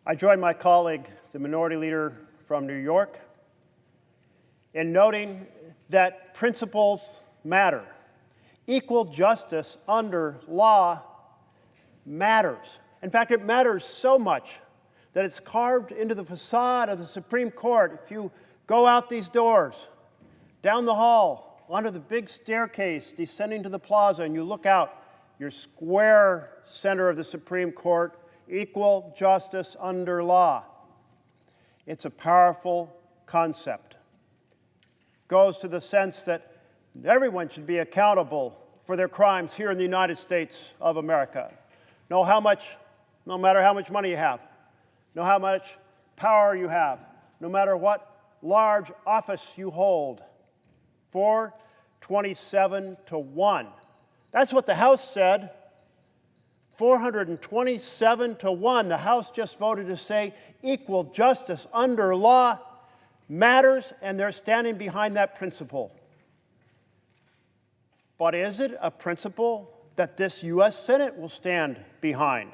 I join my colleague, the Minority Leader from New York, in noting that principles matter. Equal justice under law matters. In fact, it matters so much that it's carved into the facade of the Supreme Court. If you go out these doors, down the hall, onto the big staircase descending to the plaza, and you look out, your square center of the Supreme Court, equal justice under law. It's a powerful concept. Goes to the sense that everyone should be accountable for their crimes here in the United States of America. No matter how much money you have, no how much power you have, no matter what large office you hold. 427 to 1. That's what the House said. 427 to 1. The House just voted to say equal justice under law matters, and they're standing behind that principle. But is it a principle that this U.S. Senate will stand behind?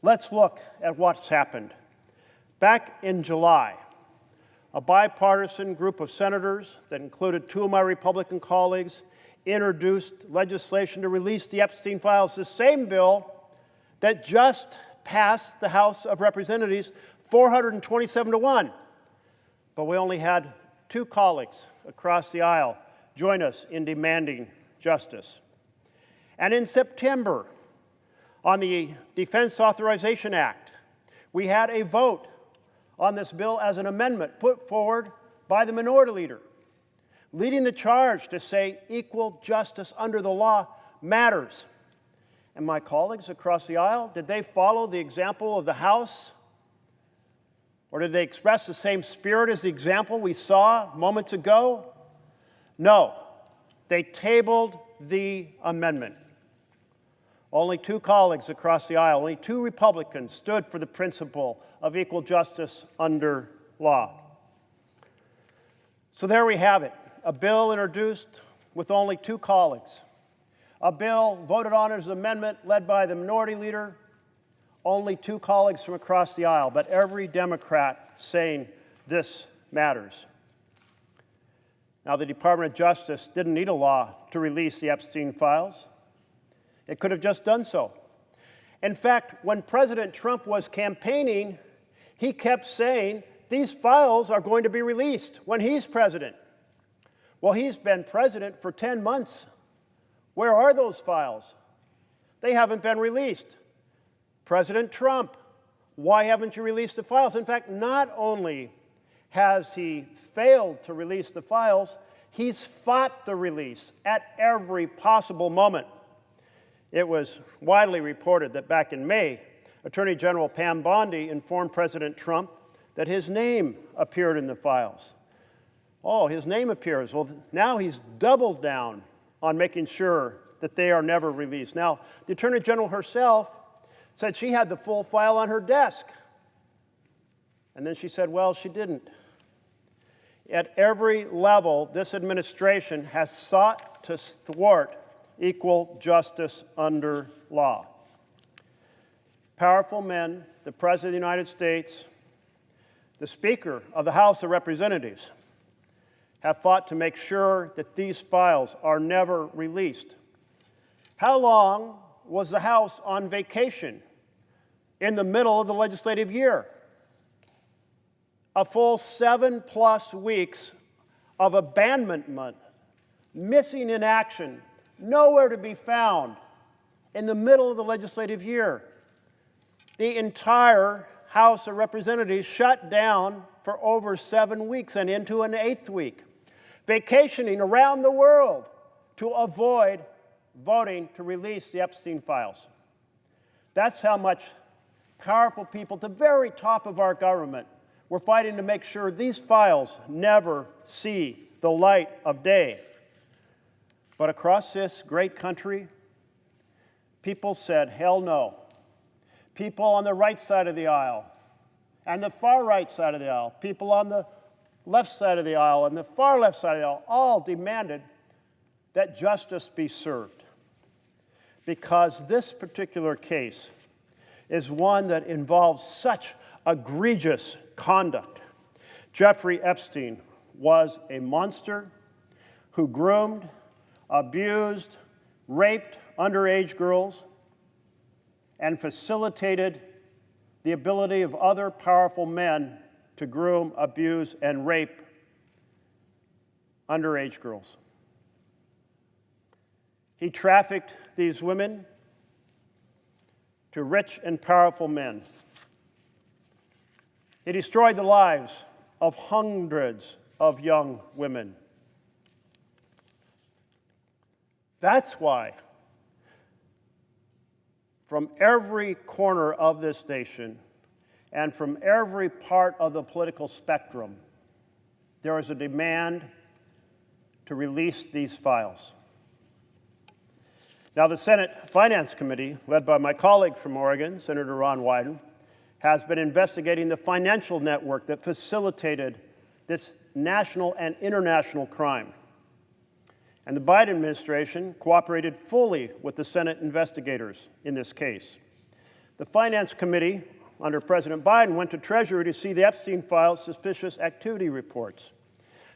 Let's look at what's happened. Back in July, a bipartisan group of senators that included two of my Republican colleagues introduced legislation to release the Epstein Files, the same bill that just passed the House of Representatives 427 to 1. But we only had two colleagues across the aisle join us in demanding justice. And in September, on the Defense Authorization Act, we had a vote on this bill as an amendment put forward by the Minority Leader, leading the charge to say equal justice under the law matters. And my colleagues across the aisle, did they follow the example of the House? Or did they express the same spirit as the example we saw moments ago? No, they tabled the amendment. Only two colleagues across the aisle, only two Republicans stood for the principle of equal justice under law. So there we have it, a bill introduced with only two colleagues, a bill voted on as an amendment led by the Minority Leader, only two colleagues from across the aisle, but every Democrat saying this matters. Now, the Department of Justice didn't need a law to release the Epstein Files. It could have just done so. In fact, when President Trump was campaigning, he kept saying these files are going to be released when he's president. Well, he's been president for 10 months. Where are those files? They haven't been released. President Trump, why haven't you released the files? In fact, not only has he failed to release the files, he's fought the release at every possible moment. It was widely reported that back in May, Attorney General Pam Bondi informed President Trump that his name appeared in the files. Oh, his name appears. Well, now he's doubled down on making sure that they are never released. Now, the Attorney General herself said she had the full file on her desk. And then she said, well, she didn't. At every level, this administration has sought to thwart equal justice under law. Powerful men, the President of the United States, the Speaker of the House of Representatives, have fought to make sure that these files are never released. How long was the House on vacation in the middle of the legislative year? A full 7+ weeks of abandonment, missing in action, nowhere to be found in the middle of the legislative year. The entire House of Representatives shut down for over 7 weeks and into an 8th week, vacationing around the world to avoid voting to release the Epstein Files. That's how much powerful people at the very top of our government were fighting to make sure these files never see the light of day. But across this great country, people said, hell no. People on the right side of the aisle and the far right side of the aisle, people on the left side of the aisle and the far left side of the aisle, all demanded that justice be served. Because this particular case is one that involves such egregious conduct. Jeffrey Epstein was a monster who groomed, abused, raped underage girls, and facilitated the ability of other powerful men to groom, abuse, and rape underage girls. He trafficked these women to rich and powerful men. He destroyed the lives of hundreds of young women. That's why, from every corner of this nation and from every part of the political spectrum, there is a demand to release these files. Now, the Senate Finance Committee, led by my colleague from Oregon, Senator Ron Wyden, has been investigating the financial network that facilitated this national and international crime. And the Biden administration cooperated fully with the Senate investigators in this case. The Finance Committee, under President Biden, went to Treasury to see the Epstein Files suspicious activity reports.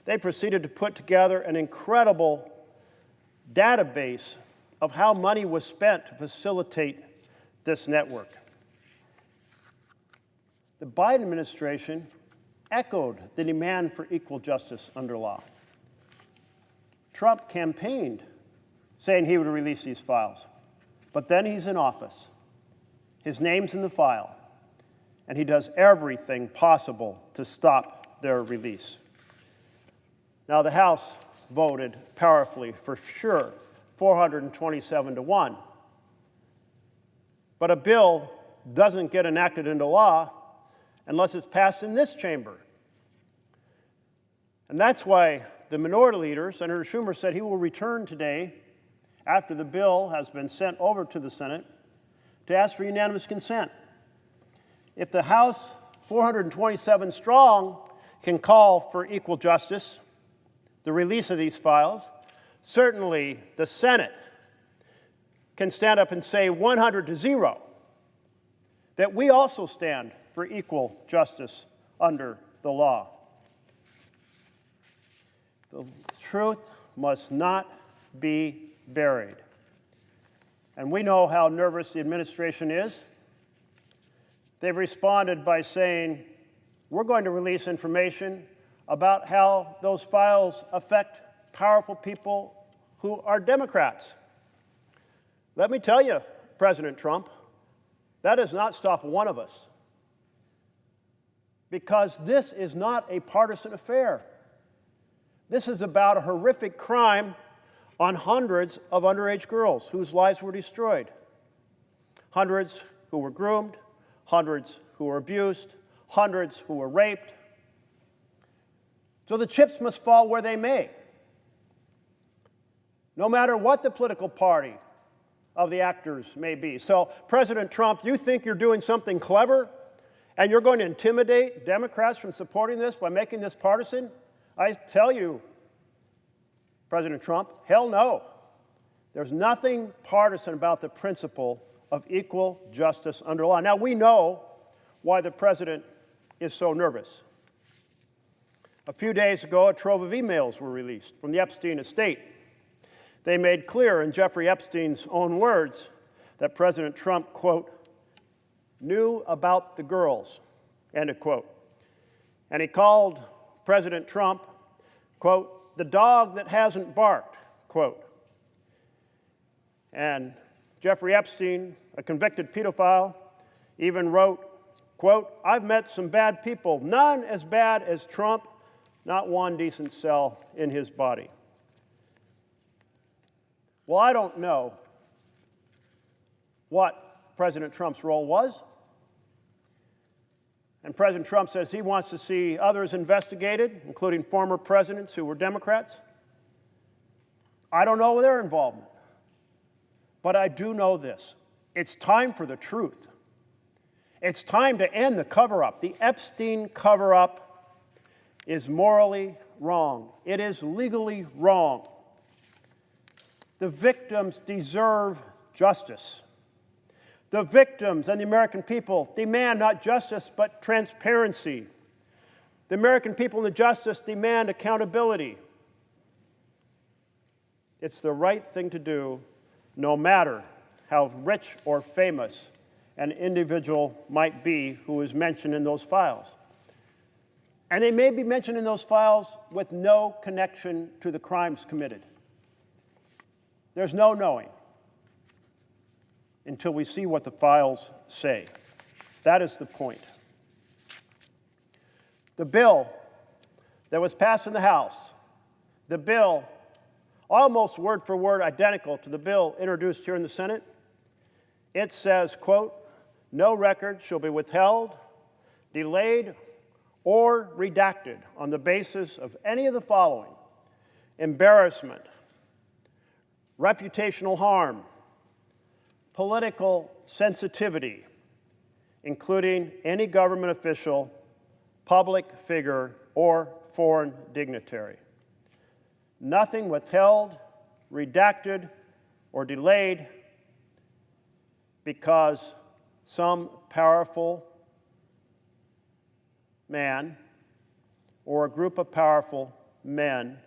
They proceeded to put together an incredible database of how money was spent to facilitate this network. The Biden administration echoed the demand for equal justice under law. Trump campaigned saying he would release these files, but then he's in office. His name's in the file, and he does everything possible to stop their release. Now, the House voted powerfully, for sure, 427 to 1. But a bill doesn't get enacted into law unless it's passed in this chamber. And that's why the minority leader, Senator Schumer, said he will return today after the bill has been sent over to the Senate to ask for unanimous consent. If the House, 427 strong, can call for equal justice, the release of these files, certainly the Senate can stand up and say 100-0 that we also stand for equal justice under the law. The truth must not be buried. And we know how nervous the administration is. They've responded by saying, we're going to release information about how those files affect powerful people who are Democrats. Let me tell you, President Trump, that does not stop one of us. Because this is not a partisan affair. This is about a horrific crime on hundreds of underage girls whose lives were destroyed. Hundreds who were groomed, hundreds who were abused, hundreds who were raped. So the chips must fall where they may. No matter what the political party of the actors may be. So, President Trump, you think you're doing something clever and you're going to intimidate Democrats from supporting this by making this partisan? I tell you, President Trump, hell no. There's nothing partisan about the principle of equal justice under law. Now, we know why the president is so nervous. A few days ago, a trove of emails were released from the Epstein estate. They made clear, in Jeffrey Epstein's own words, that President Trump, quote, knew about the girls, end of quote. And he called President Trump, quote, the dog that hasn't barked, quote. And Jeffrey Epstein, a convicted pedophile, even wrote, quote, I've met some bad people, none as bad as Trump, not one decent cell in his body. Well, I don't know what President Trump's role was. And President Trump says he wants to see others investigated, including former presidents who were Democrats. I don't know their involvement. But I do know this. It's time for the truth. It's time to end the cover-up. The Epstein cover-up is morally wrong. It is legally wrong. The victims deserve justice. The victims and the American people demand not justice, but transparency. The American people and the justice demand accountability. It's the right thing to do, no matter how rich or famous an individual might be who is mentioned in those files. And they may be mentioned in those files with no connection to the crimes committed. There's no knowing until we see what the files say. That is the point. The bill that was passed in the House, the bill almost word for word identical to the bill introduced here in the Senate, it says, quote, "No record shall be withheld, delayed, or redacted on the basis of any of the following: embarrassment, reputational harm, political sensitivity, including any government official, public figure, or foreign dignitary. Nothing withheld, redacted, or delayed because some powerful man or a group of powerful men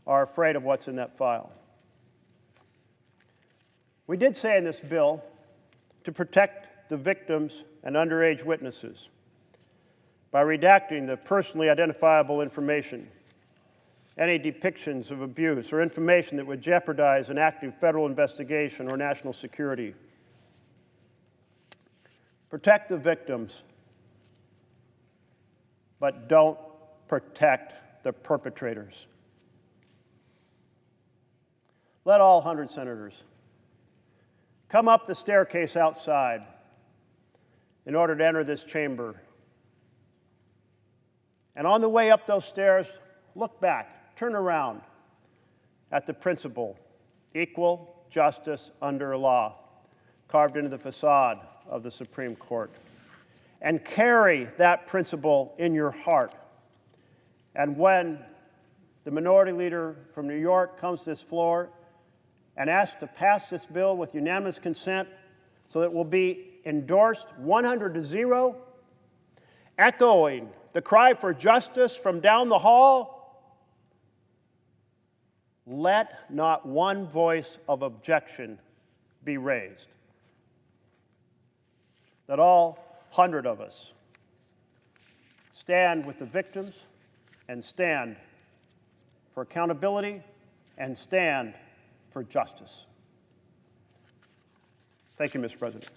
are afraid of what's in that file." We did say in this bill to protect the victims and underage witnesses by redacting the personally identifiable information, any depictions of abuse or information that would jeopardize an active federal investigation or national security. Protect the victims, but don't protect the perpetrators. Let all 100 senators come up the staircase outside in order to enter this chamber. And on the way up those stairs, look back, turn around at the principle, equal justice under law, carved into the facade of the Supreme Court. And carry that principle in your heart. And when the minority leader from New York comes to this floor and asks to pass this bill with unanimous consent so that it will be endorsed 100-0, echoing the cry for justice from down the hall, let not one voice of objection be raised. Let all 100 of us stand with the victims and stand for accountability and stand for justice. Thank you, Mr. President.